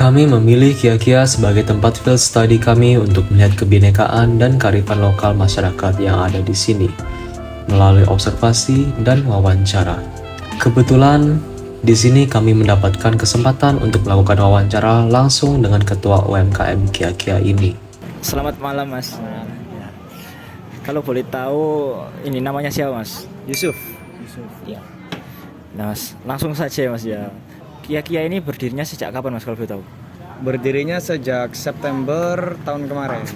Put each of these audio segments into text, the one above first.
Kami memilih Kia-Kia sebagai tempat field study kami untuk melihat kebinekaan dan kearifan lokal masyarakat yang ada di sini melalui observasi dan wawancara. Kebetulan di sini kami mendapatkan kesempatan untuk melakukan wawancara langsung dengan ketua UMKM Kia-Kia ini. Selamat malam Mas. Kalau boleh tahu ini namanya siapa Mas? Yusuf. Ya. Nah Mas, langsung saja Mas ya. Kia-Kia ini berdirinya sejak kapan Mas kalau boleh tahu? Berdirinya sejak September tahun kemarin.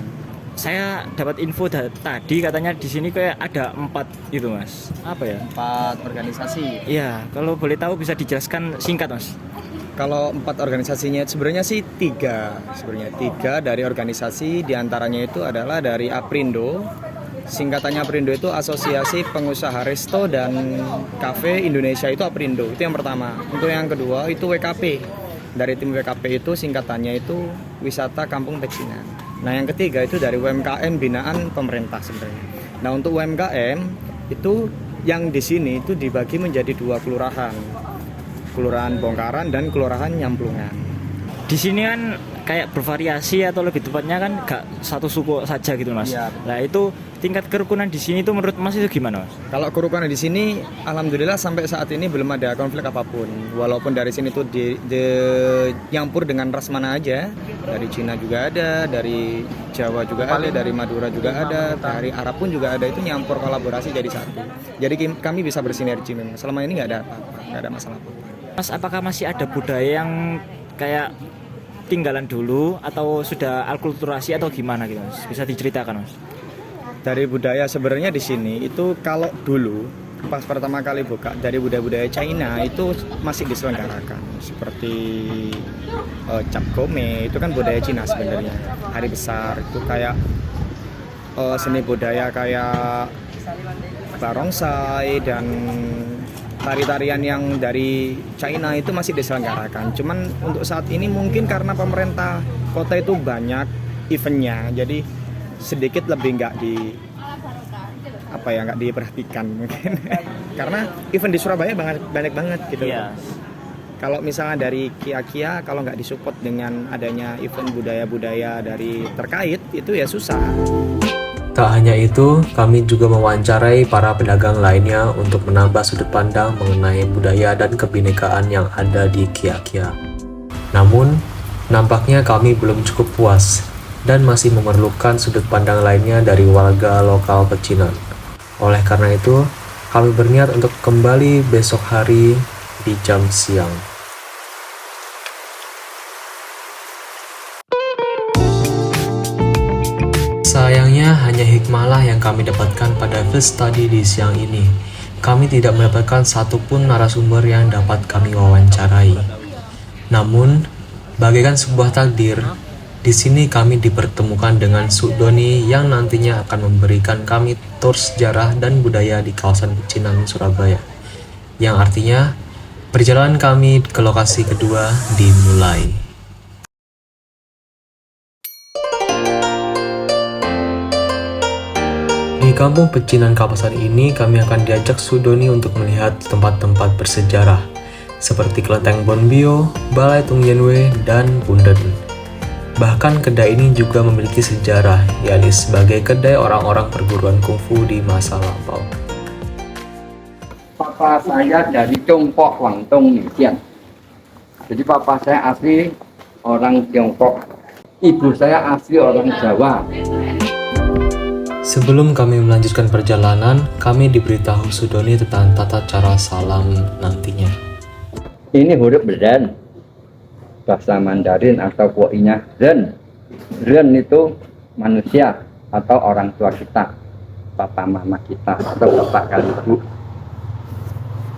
Saya dapat info tadi katanya di sini kayak ada 4 gitu Mas. Apa ya? 4 organisasi. Iya, kalau boleh tahu bisa dijelaskan singkat Mas. Kalau 4 organisasinya sebenarnya sih 3. Sebenarnya 3 dari organisasi, diantaranya itu adalah dari Aprindo. Singkatannya Aprindo itu Asosiasi Pengusaha Resto dan Cafe Indonesia, itu Aprindo. Itu yang pertama. Untuk yang kedua itu WKP. Dari tim WKP itu singkatannya itu Wisata Kampung Pecinan. Nah yang ketiga itu dari UMKM binaan pemerintah sebenarnya. Nah untuk UMKM itu yang di sini itu dibagi menjadi 2 kelurahan. Kelurahan Bongkaran dan Kelurahan Nyamplungan. Di sini kan kayak bervariasi atau lebih tepatnya kan gak satu suku saja gitu Mas. Iya. Nah itu tingkat kerukunan di sini itu menurut Mas itu gimana Mas? Kalau kerukunan di sini, alhamdulillah sampai saat ini belum ada konflik apapun. Walaupun dari sini tuh nyampur dengan ras mana aja. Dari Cina juga ada, dari Jawa juga ada, dari Madura juga ada, dari Arab pun juga ada. Itu nyampur kolaborasi jadi satu. Jadi kami bisa bersinergi memang. Selama ini nggak ada apa-apa, nggak ada masalah apa-apa. Mas, apakah masih ada budaya yang kayak tinggalan dulu atau sudah alkulturasi atau gimana gitu Mas? Bisa diceritakan Mas? Dari budaya sebenarnya di sini itu kalau dulu pas pertama kali buka dari budaya-budaya China itu masih diselenggarakan seperti Cap Gome, itu kan budaya Cina sebenarnya. Hari besar itu kayak seni budaya kayak barongsai dan tari-tarian yang dari China itu masih diselenggarakan. Cuman untuk saat ini mungkin karena pemerintah kota itu banyak eventnya, jadi sedikit lebih nggak diperhatikan mungkin. Karena event di Surabaya banyak banget gitu. Iya. Kalau misalnya dari Kia-Kia kalau nggak disupport dengan adanya event budaya-budaya dari terkait itu ya susah. Tak hanya itu, kami juga mewawancarai para pedagang lainnya untuk menambah sudut pandang mengenai budaya dan kebinekaan yang ada di Kia-Kia. Namun, nampaknya kami belum cukup puas dan masih memerlukan sudut pandang lainnya dari warga lokal Pecinan. Oleh karena itu, kami berniat untuk kembali besok hari di jam siang. Sayangnya hanya hikmahlah yang kami dapatkan pada field study di siang ini. Kami tidak mendapatkan satupun narasumber yang dapat kami wawancarai. Namun, bagaikan sebuah takdir, di sini kami dipertemukan dengan Su Doni yang nantinya akan memberikan kami tur sejarah dan budaya di kawasan Pecinan, Surabaya. Yang artinya, perjalanan kami ke lokasi kedua dimulai. Di kampung Pecinan Kapasan ini, kami akan diajak Su Doni untuk melihat tempat-tempat bersejarah seperti Kelenteng Bonbio, Balai Tungyenwe, dan Punden. Bahkan kedai ini juga memiliki sejarah, yakni sebagai kedai orang-orang perguruan kungfu di masa lampau. Papa saya dari Tiongkok, Guangdong, Ningxian. Jadi papa saya asli orang Tiongkok, ibu saya asli orang Jawa. Sebelum kami melanjutkan perjalanan, kami diberitahu Su Doni tentang tata cara salam nantinya. Ini huruf Ren, bahasa Mandarin atau kuoinya Ren. Ren itu manusia atau orang tua kita, papa mama kita atau bapak kali ibu.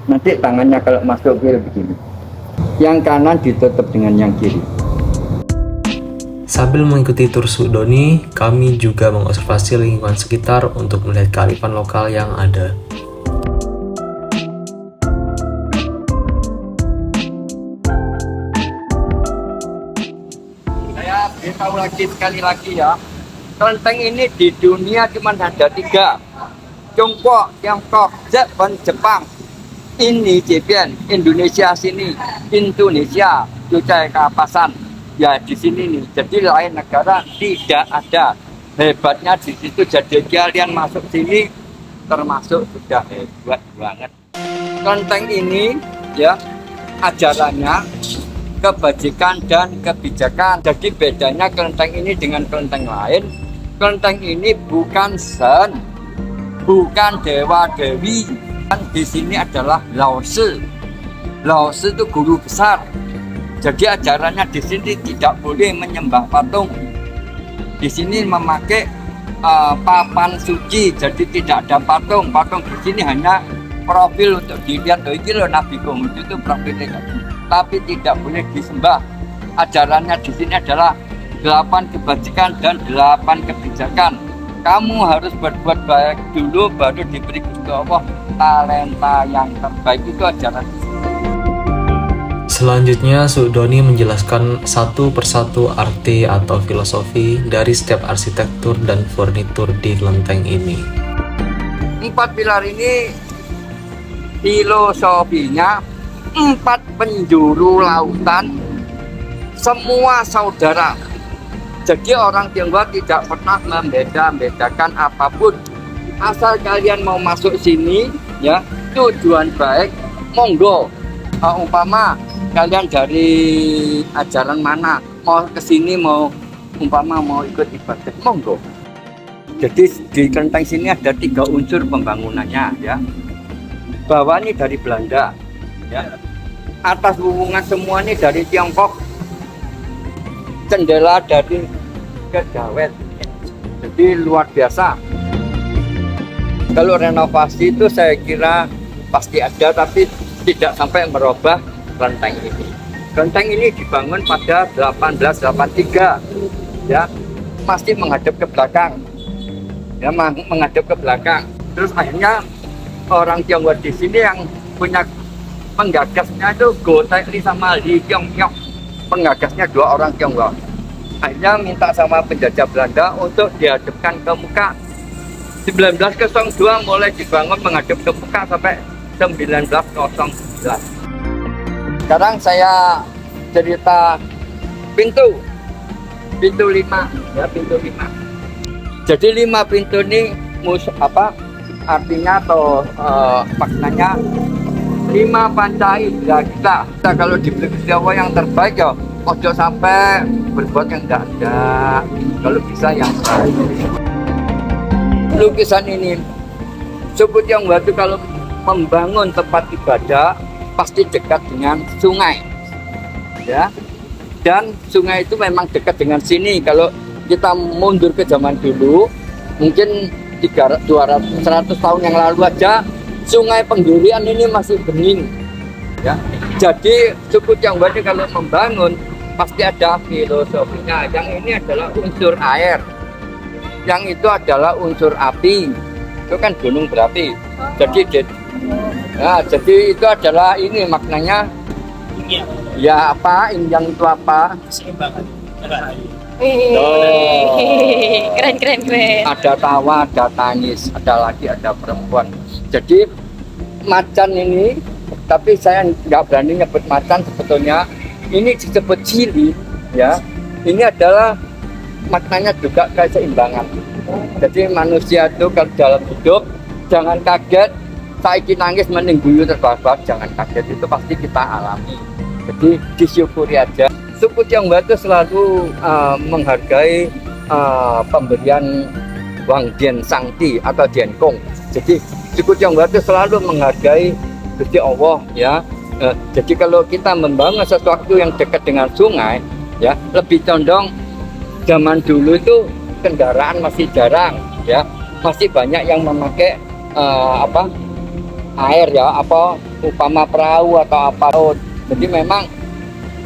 Nanti tangannya kalau masuk ke begini, yang kanan ditutup dengan yang kiri. Sambil mengikuti tur Su Doni, kami juga mengobservasi lingkungan sekitar untuk melihat kearifan lokal yang ada. Saya beritahu sekali lagi ya, kelenteng ini di dunia cuma ada 3, Tiongkok, Jepang. Ini Jepang, Indonesia sini, Indonesia, Cucai Kapasan. Ya di sini nih, jadi lain negara tidak ada. Hebatnya di situ, jadi kalian masuk sini termasuk sudah hebat banget. Kelenteng ini ya ajarannya kebajikan dan kebijakan. Jadi bedanya kelenteng ini dengan kelenteng lain, kelenteng ini bukan sen, bukan dewa dewi. Dan di sini adalah Lao Tzu. Lao Tzu itu guru besar. Jadi ajarannya di sini tidak boleh menyembah patung. Di sini memakai papan suci, jadi tidak ada patung. Patung di sini hanya profil untuk dilihat. Oh, ini loh Nabi Konghucu itu profilnya, tapi tidak boleh disembah. Ajarannya di sini adalah 8 kebajikan dan 8 kebijakan. Kamu harus berbuat baik dulu, baru diberi Gusti Allah talenta yang terbaik. Itu ajaran. Selanjutnya, Sudoni menjelaskan satu persatu arti atau filosofi dari setiap arsitektur dan furnitur di kelenteng ini. 4 pilar ini filosofinya 4 penjuru lautan, semua saudara. Jadi orang Tionghoa tidak pernah membeda-bedakan apapun. Asal kalian mau masuk sini, ya tujuan baik, monggo. Umpama kalian dari ajaran mana, mau kesini, mau umpama mau ikut ibadah, monggo. Jadi di kelenteng sini ada 3 unsur pembangunannya, ya. Bawah ini dari Belanda, ya. Atas hubungan semua ini dari Tiongkok. Jendela dari Kejawen. Jadi luar biasa. Kalau renovasi itu saya kira pasti ada, tapi tidak sampai merubah kelenteng ini. Kelenteng ini dibangun pada 1883, ya, masih menghadap ke belakang, ya, menghadap ke belakang. Terus akhirnya orang Tionghoa di sini yang punya penggagasnya itu Go Tai Li sama Li Kyong Kyong, penggagasnya 2 orang Tionghoa. Akhirnya minta sama penjajah Belanda untuk dihadapkan ke muka. 1902 mulai dibangun menghadap ke muka sampai 1909. Sekarang saya cerita pintu 5, ya, pintu 5. Jadi 5 pintu ini artinya atau maknanya 5 panca indera kita. Kalau diberi Gusti Allah yang terbaik, ya ojo sampai berbuat yang enggak ada. Kalau bisa yang baik. Lukisan ini suku Tionghoa itu kalau membangun tempat ibadah pasti dekat dengan sungai, ya, dan sungai itu memang dekat dengan sini. Kalau kita mundur ke zaman dulu, mungkin 100 tahun yang lalu aja sungai Penggirian ini masih bening, ya. Jadi suku Tionghoa ini kalau membangun pasti ada filosofinya. Yang ini adalah unsur air, yang itu adalah unsur api. Itu kan gunung berapi. Jadi jadi itu adalah ini maknanya. Ya apa? Yang itu apa? Keseimbangan. Keren. Ada tawa, ada tangis, ada lagi, ada perempuan. Jadi macan ini, tapi saya nggak berani nyebut macan sebetulnya. Ini disebut cili, ya. Ini adalah maknanya juga keseimbangan. Jadi manusia itu kalau dalam hidup jangan kaget, saiki nangis mending guyu terbahak-bahak, jangan kaget, itu pasti kita alami. Jadi disyukuri aja. Suku Tionghoa itu selalu menghargai pemberian Wang Dian Sangti atau Dienkong. Jadi suku Tionghoa itu selalu menghargai Gusti Allah, ya. Jadi kalau kita membangun sesuatu yang dekat dengan sungai, ya, lebih condong zaman dulu itu kendaraan masih jarang, ya, masih banyak yang memakai air, ya, upama perahu atau apa. Jadi memang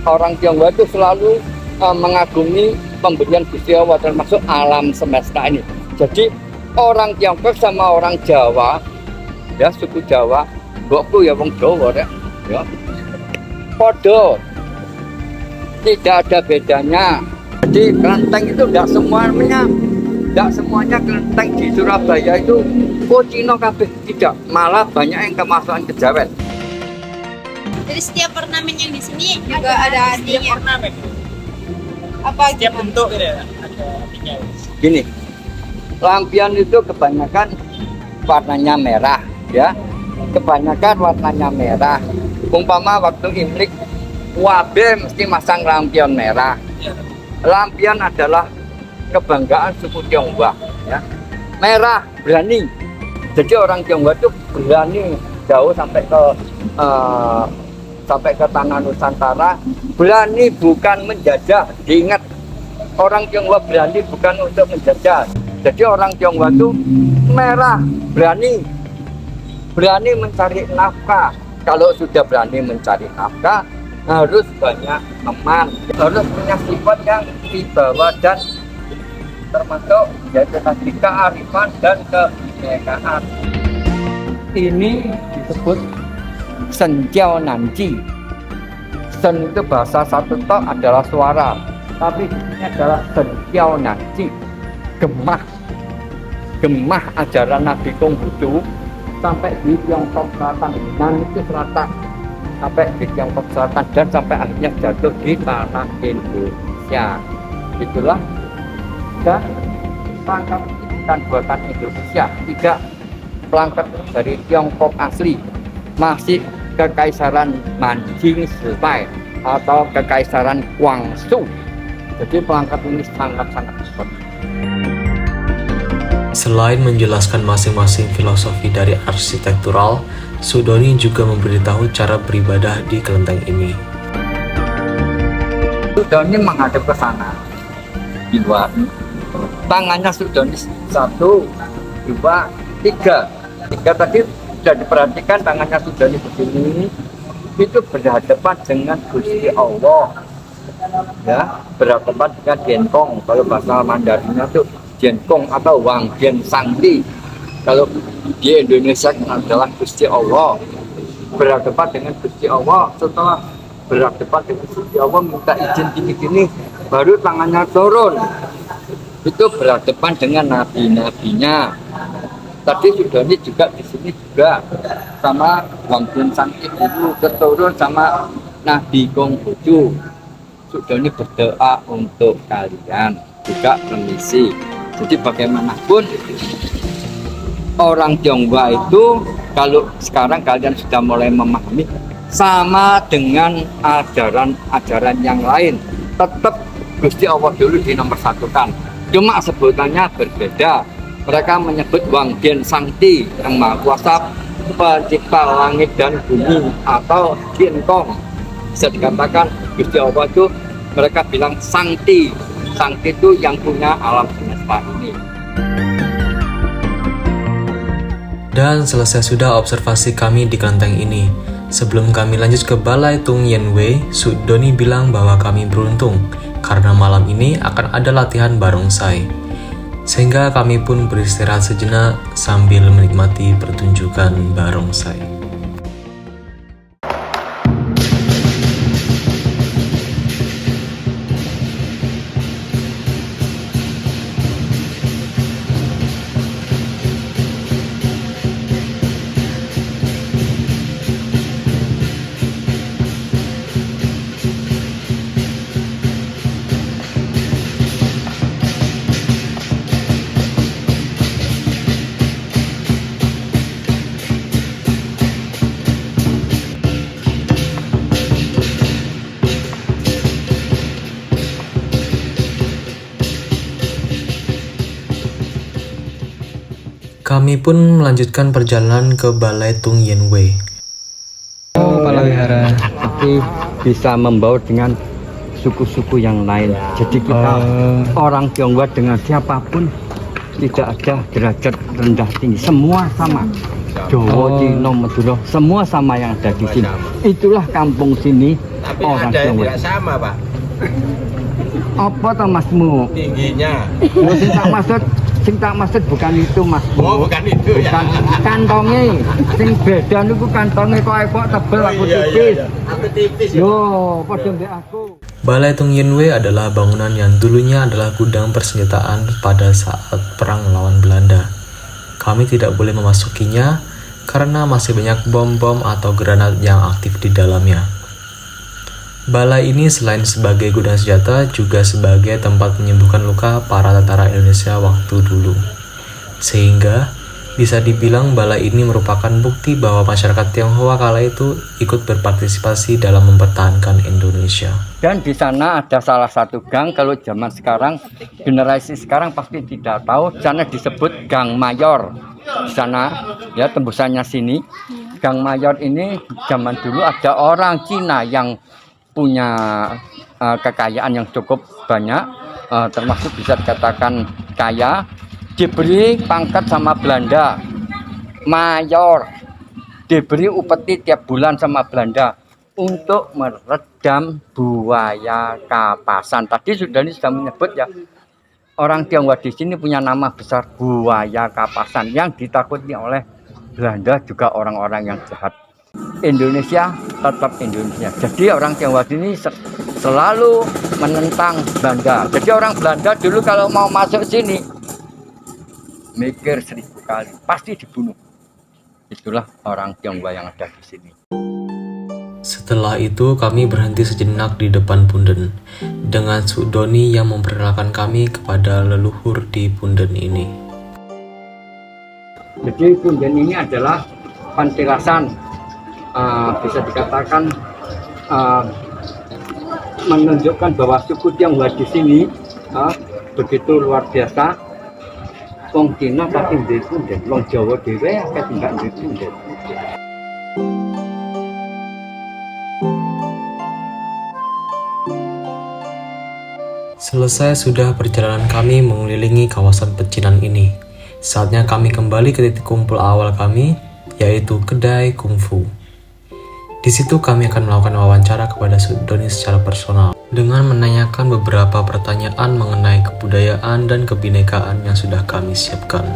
orang Tionghoa itu selalu mengagumi pemberian Gusti Allah, termasuk alam semesta ini. Jadi orang Tiongkok sama orang Jawa, ya, suku Jawa, mbokku ya wong Jawa, ya, podo, tidak ada bedanya. Jadi kelenteng itu tidak semuanya kelenteng di Surabaya itu Cina kabeh, tidak, malah banyak yang kemasukan kejawen. Jadi setiap ornamen yang di sini juga ada artinya. Apa Setiap gimana? bentuk gitu ya, ada artinya. Gini, lampion itu kebanyakan warnanya merah, ya. Kebanyakan warnanya merah. Umpama waktu Imlek, Wabe mesti masang lampion merah. Lampion adalah kebanggaan suku Tionghoa, ya. Merah, berani. Jadi orang Tionghoa itu berani jauh sampai ke tanah Nusantara. Berani bukan menjajah. Diingat, orang Tionghoa berani bukan untuk menjajah. Jadi orang Tionghoa itu merah, berani mencari nafkah. Kalau sudah berani mencari nafkah, harus banyak teman, harus punya sifat yang wibawa dan termasuk yaitu tadi kearifan dan kebinekaan. Ini disebut Senjiao Nanji. Sen itu bahasa satu tok adalah suara, tapi ini adalah Senjiao Nanji. Gemah ajaran Nabi Konghucu sampai di Tiongkok Selatan, Nan itu selatan, sampai di Tiongkok Selatan dan sampai akhirnya jatuh di tanah Indonesia. Itulah, dan perangkat ini bukan buatan Indonesia, tidak, perangkat dari Tiongkok asli, masih Kekaisaran Manjing Sipai atau Kekaisaran Guangzhou. Jadi perangkat ini sangat-sangat kuat. Selain menjelaskan masing-masing filosofi dari arsitektural, Sudoni juga memberitahu cara beribadah di kelenteng ini. Sudoni menghadap ke sana, di luar. Tangannya Sudoni 1, 2, 3. 3 tadi sudah diperhatikan, tangannya Sudoni begini, itu berhadapan dengan Gusti Allah. Ya, berhadapan dengan Genkong. Kalau bahasa Mandarinnya itu Genkong atau Wang Gen Sangti. Kalau di Indonesia adalah Gusti Allah. Berhadapan dengan Gusti Allah, setelah berhadapan dengan Gusti Allah minta izin gini-gini, baru tangannya turun. Itu berhadapan dengan nabi-nabinya. Tadi Sudoni juga di sini juga sama Wang Gen Sangti dulu keturun sama Nabi Konghucu. Sudoni berdoa untuk kalian, juga permisi. Jadi bagaimanapun orang Tionghoa itu, kalau sekarang kalian sudah mulai memahami, sama dengan ajaran-ajaran yang lain, tetap Gusti Allah dulu dinomor-satukan. Cuma sebutannya berbeda. Mereka menyebut Wang Gen Sangti, yang Maha Kuasa Pencipta langit dan bumi, atau Genkong. Bisa dikatakan Gusti Allah itu mereka bilang Sangti. Sangti itu yang punya alam semesta ini. Dan selesai sudah observasi kami di kelenteng ini. Sebelum kami lanjut ke Balai Tung Yen Wei, Sudoni bilang bahwa kami beruntung karena malam ini akan ada latihan barongsai. Sehingga kami pun beristirahat sejenak sambil menikmati pertunjukan barongsai. Kami pun melanjutkan perjalanan ke Balai Tung Yen Wei. Oh, Palawihara. Tapi bisa membaur dengan suku-suku yang lain. Jadi kita orang Tionghoa dengan siapapun tidak ada derajat rendah tinggi. Semua sama. Jawa, Cina, Madura, semua sama yang ada di sini. Itulah kampung sini. Tapi orang ada yang Tionghoa. tidak sama, Pak. Apa toh Masmu? Tingginya. Sing tak maksud bukan itu Mas. Oh, bukan itu ya. Bukan kantongnya. Sing beda niku kantongnya kok tebel aku tipis. Aku tipis ya. Yo, padha mbek aku. Balai Tung Yen Wei adalah bangunan yang dulunya adalah gudang persenjataan pada saat perang melawan Belanda. Kami tidak boleh memasukinya karena masih banyak bom-bom atau granat yang aktif di dalamnya. Bala ini selain sebagai gudang senjata juga sebagai tempat menyembuhkan luka para tentara Indonesia waktu dulu. Sehingga bisa dibilang bala ini merupakan bukti bahwa masyarakat Tionghoa kala itu ikut berpartisipasi dalam mempertahankan Indonesia. Dan di sana ada salah satu gang, kalau zaman sekarang, generasi sekarang pasti tidak tahu, di sana disebut Gang Mayor. Di sana, ya tembusannya sini, Gang Mayor ini zaman dulu ada orang Cina yang punya kekayaan yang cukup banyak, termasuk bisa dikatakan kaya, diberi pangkat sama Belanda, mayor, diberi upeti tiap bulan sama Belanda untuk meredam buaya kapasan. Tadi sudah menyebut ya, orang Tionghoa di sini punya nama besar buaya kapasan yang ditakuti oleh Belanda, juga orang-orang yang jahat. Indonesia tetap Indonesia. Jadi orang Tionghoa ini selalu menentang Belanda. Jadi orang Belanda dulu kalau mau masuk sini mikir 1000 kali, pasti dibunuh. Itulah orang Tionghoa yang ada di sini. Setelah itu kami berhenti sejenak di depan Punden dengan Sudoni yang memperkenalkan kami kepada leluhur di Punden ini. Jadi Punden ini adalah pantilasan, bisa dikatakan menunjukkan bahwa suku Tionghoa di sini begitu luar biasa. Wong Cina tapi ndek Punden, wong Jawa dhewe akeh tinggal ndek Punden. Selesai sudah perjalanan kami mengelilingi kawasan pecinan ini. Saatnya kami kembali ke titik kumpul awal kami, yaitu kedai kungfu. Di situ kami akan melakukan wawancara kepada Sudoni secara personal dengan menanyakan beberapa pertanyaan mengenai kebudayaan dan kebinekaan yang sudah kami siapkan.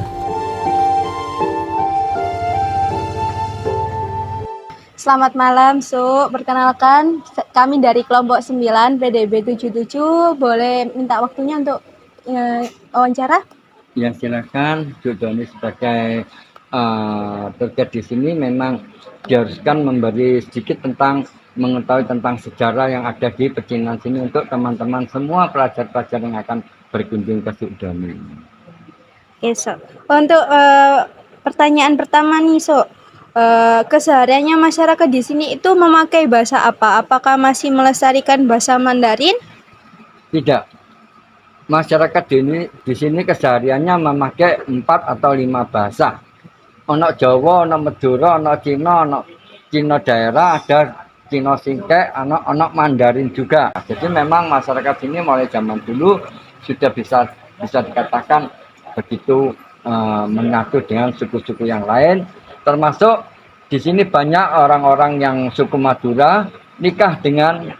Selamat malam, Su. Perkenalkan, kami dari kelompok 9 PDB 77. Boleh minta waktunya untuk wawancara? Ya silakan, Sudoni sebagai terkait di sini memang diharuskan memberi sedikit tentang mengetahui tentang sejarah yang ada di pecinan sini untuk teman-teman semua pelajar-pelajar yang akan berkunjung ke Sudoni. Oke, So. Untuk pertanyaan pertama nih, So. Kesehariannya masyarakat di sini itu memakai bahasa apa? Apakah masih melestarikan bahasa Mandarin? Tidak. Masyarakat di sini kesehariannya memakai 4 atau 5 bahasa. Ono Jawa, ono Madura, ono Cina daerah, ada Cina singkek, ono Mandarin juga. Jadi memang masyarakat sini mulai zaman dulu sudah bisa dikatakan begitu menyatu dengan suku-suku yang lain. Termasuk di sini banyak orang-orang yang suku Madura nikah dengan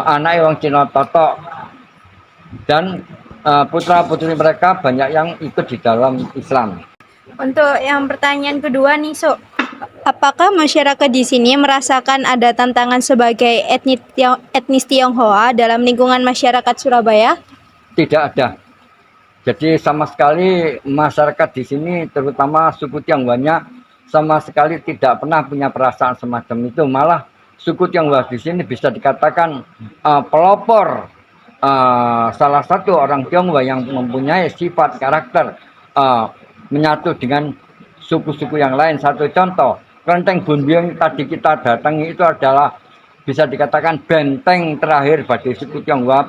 anak orang Cina Totok, dan putra-putri mereka banyak yang ikut di dalam Islam. Untuk yang pertanyaan kedua nih, So. Apakah masyarakat di sini merasakan ada tantangan sebagai etnis Tionghoa dalam lingkungan masyarakat Surabaya? Tidak ada. Jadi sama sekali masyarakat di sini, terutama suku Tionghoanya, sama sekali tidak pernah punya perasaan semacam itu. Malah suku Tionghoa di sini bisa dikatakan pelopor, salah satu orang Tionghoa yang mempunyai sifat karakter menyatu dengan suku-suku yang lain. Satu contoh, Kelenteng Bunbyong tadi kita datangi itu adalah bisa dikatakan benteng terakhir bagi suku Tionghoa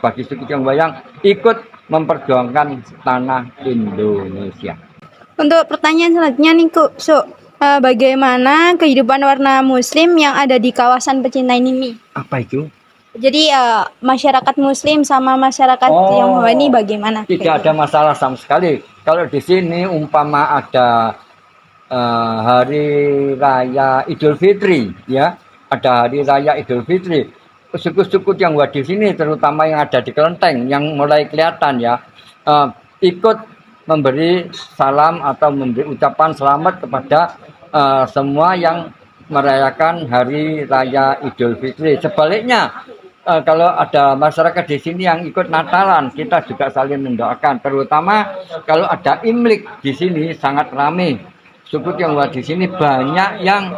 yang ikut memperjuangkan tanah Indonesia. Untuk pertanyaan selanjutnya nih, So. Bagaimana kehidupan warna Muslim yang ada di kawasan Pecinan ini? Apa itu? Jadi masyarakat Muslim sama masyarakat Tionghoa ini bagaimana? Tidak ada masalah sama sekali. Kalau di sini umpama ada hari raya Idul Fitri, ya, ada hari raya Idul Fitri. Suku-suku Tionghoa di sini, terutama yang ada di Kelenteng, yang mulai kelihatan ya, ikut memberi salam atau memberi ucapan selamat kepada semua yang merayakan hari raya Idul Fitri. Sebaliknya, kalau ada masyarakat di sini yang ikut Natalan, kita juga saling mendoakan. Terutama kalau ada Imlek di sini sangat ramai. Suku Tionghoa di sini banyak yang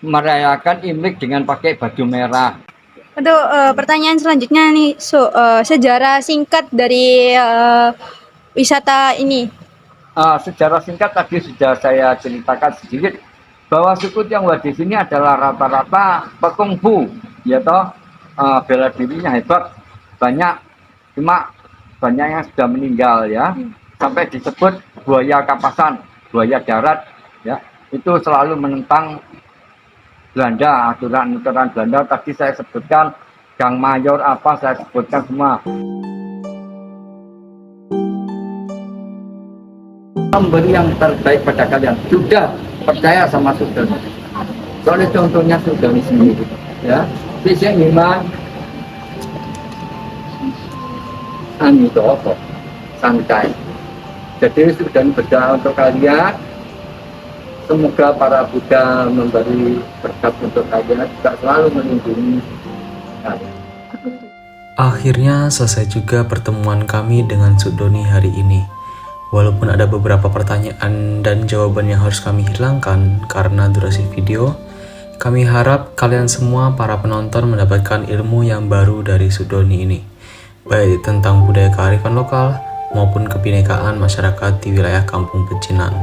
merayakan Imlek dengan pakai baju merah. Untuk pertanyaan selanjutnya nih, sejarah singkat dari wisata ini. Sejarah singkat tadi sudah saya ceritakan sedikit bahwa suku Tionghoa di sini adalah rata-rata pekungfu, ya toh, bela dirinya hebat, banyak, cuma banyak yang sudah meninggal ya, sampai disebut buaya kapasan, buaya darat, ya, itu selalu menentang Belanda, aturan-aturan Belanda. Tadi saya sebutkan Gang Mayor apa, saya sebutkan semua. Memberi yang terbaik pada kalian, sudah percaya sama Sudoni. Soalnya contohnya Sudoni sendiri, ya. Bisa iman, itu apa? Santai. Jadi Sudoni berdoa untuk kalian. Semoga para Buddha memberi berkat untuk kalian, juga selalu melindungi kalian. Akhirnya selesai juga pertemuan kami dengan Sudoni hari ini. Walaupun ada beberapa pertanyaan dan jawaban yang harus kami hilangkan karena durasi video, kami harap kalian semua para penonton mendapatkan ilmu yang baru dari Sudoni ini, baik tentang budaya kearifan lokal maupun kebinekaan masyarakat di wilayah Kampung Pecinan.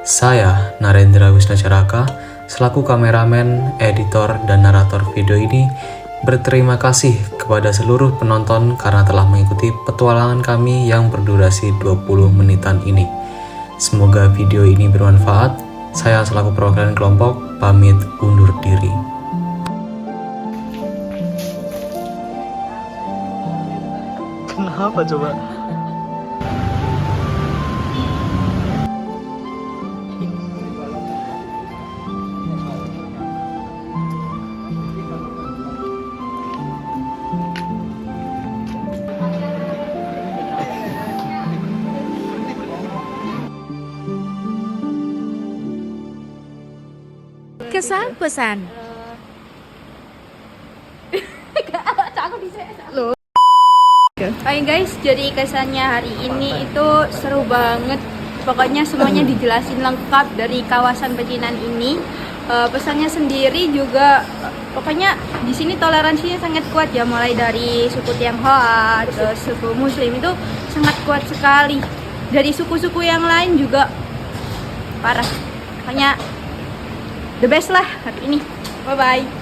Saya, Narendra Wisnacaraka, selaku kameramen, editor, dan narator video ini, berterima kasih kepada seluruh penonton karena telah mengikuti petualangan kami yang berdurasi 20 menitan ini. Semoga video ini bermanfaat. Saya selaku perwakilan kelompok pamit undur diri. Kenapa coba? Kesan pesan. Oke guys, jadi kesannya hari ini itu seru banget. Pokoknya semuanya dijelasin lengkap dari kawasan Pecinan ini. Pesannya sendiri juga, pokoknya di sini toleransinya sangat kuat ya, mulai dari suku Tionghoa, terus suku Muslim itu sangat kuat sekali. Dari suku-suku yang lain juga parah. Pokoknya the best lah hari ini. Bye bye.